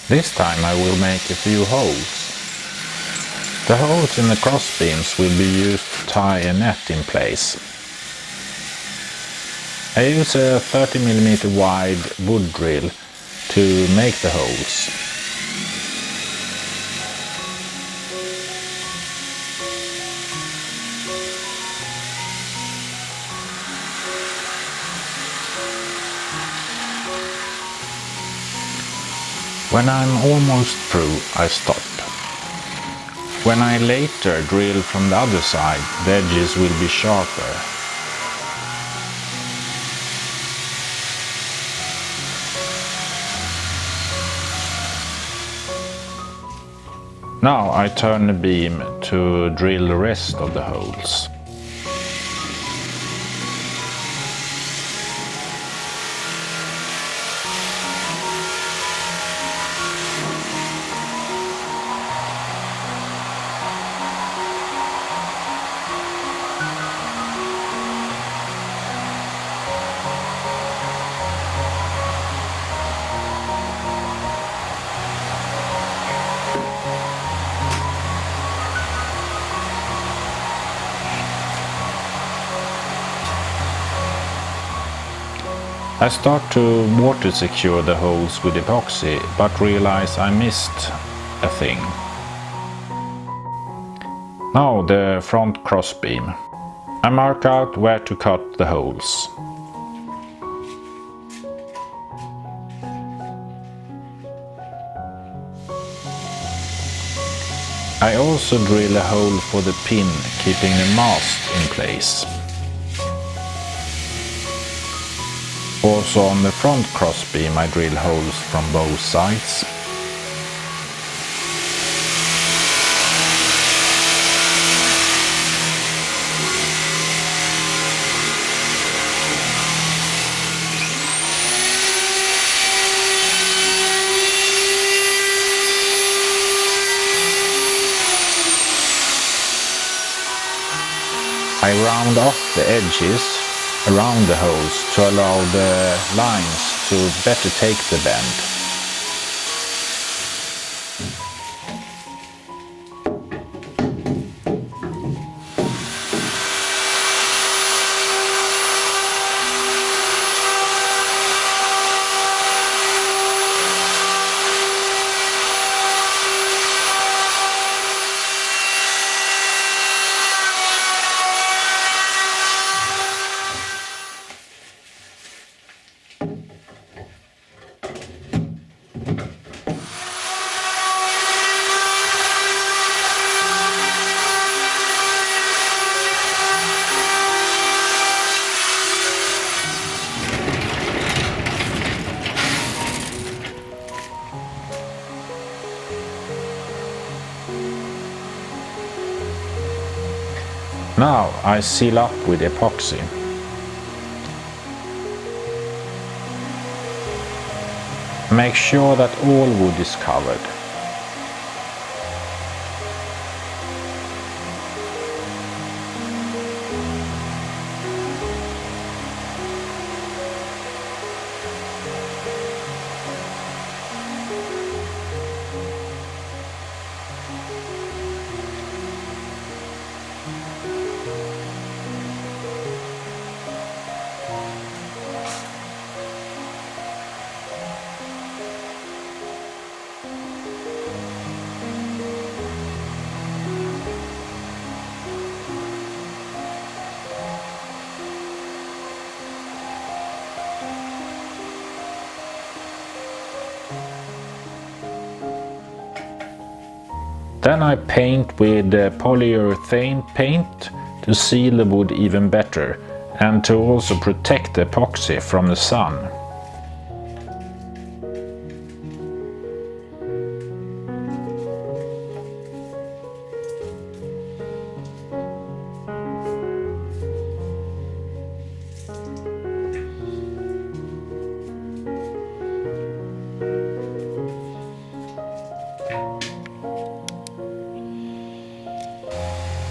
This time I will make a few holes. The holes in the crossbeams will be used to tie a net in place. I use a 30 mm wide wood drill to make the holes. When I'm almost through, I stop. When I later drill from the other side, the edges will be sharper. Now I turn the beam to drill the rest of the holes. I start to water secure the holes with epoxy, but realize I missed a thing. Now the front crossbeam. I mark out where to cut the holes. I also drill a hole for the pin, keeping the mast in place. Also on the front crossbeam I drill holes from both sides. I round off the edges around the holes to allow the lines to better take the bend. Now I seal up with epoxy. Make sure that all wood is covered. Then I paint with polyurethane paint to seal the wood even better and to also protect the epoxy from the sun.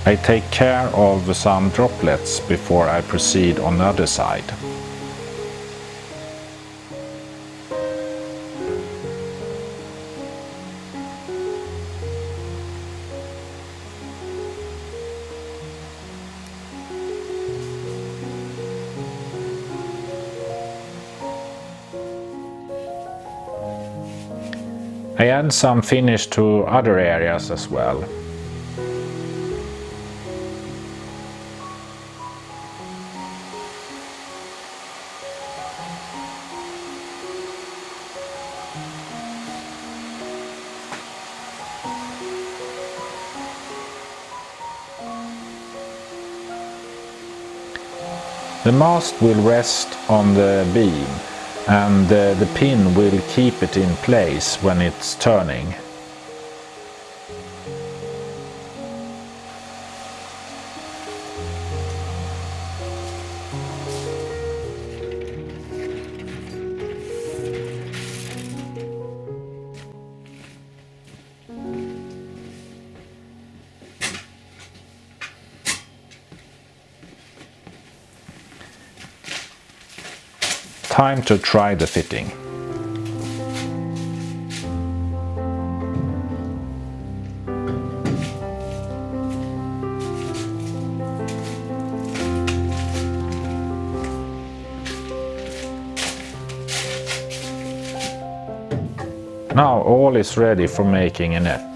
I take care of some droplets before I proceed on the other side. I add some finish to other areas as well. The mast will rest on the beam and the pin will keep it in place when it's turning. Time to try the fitting. Now all is ready for making a net.